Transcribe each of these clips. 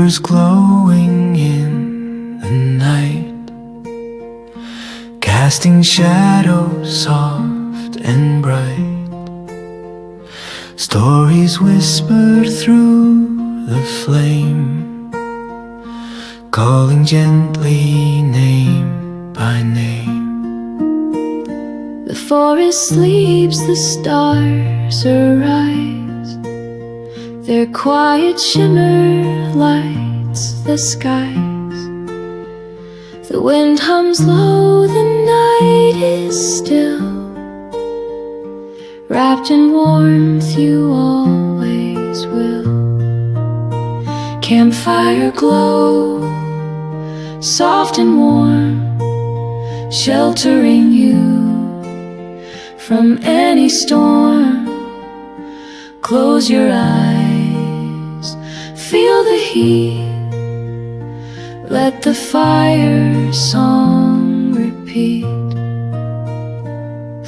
embers glowing in the night, casting shadows soft and bright. Stories whispered through the flame, calling gently name by name. The forest sleeps, the stars arise, their quiet shimmer lights the skies. The wind hums low, the night is still, wrapped in warmth you always will. Campfire glow, soft and warm, sheltering you from any storm. Close your eyes, feel the heat, let the fire song repeat.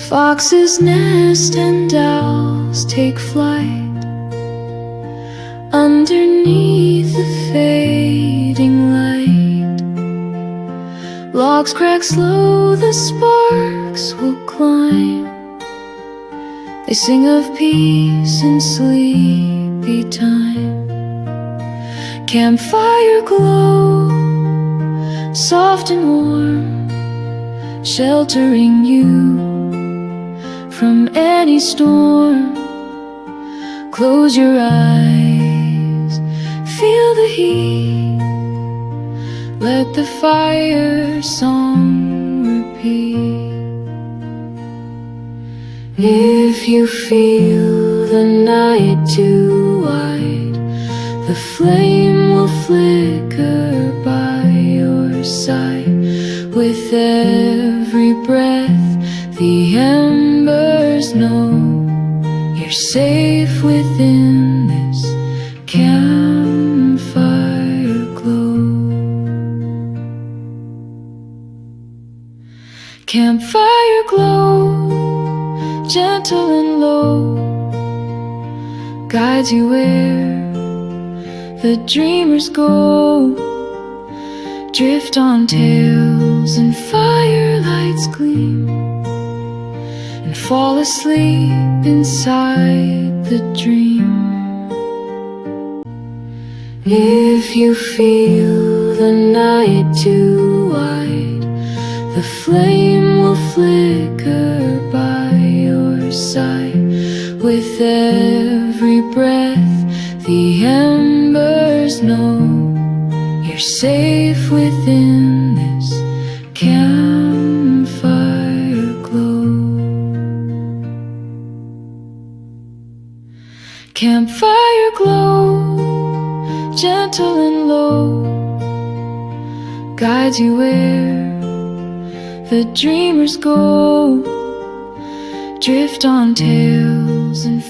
Foxes nest and owls take flight underneath the fading light. Logs crack slow, the sparks will climb. They sing of peace and sleepy time. Campfire glow, soft and warm, sheltering you from any storm. Close your eyes, feel the heat, let the fire song repeat. If you feel the night too wide, the flame will flicker by your side. With every breath, the embers know you're safe within this campfire glow. Campfire glow, gentle and low, guides you where the dreamers go. Drift on tales and firelights gleam, and fall asleep inside the dream. If you feel the night too wide, the flame will flicker by your side. With every breath, the embers know you're safe within this campfire glow. Campfire glow, gentle and low, guides you where the dreamers go. Drift on tales and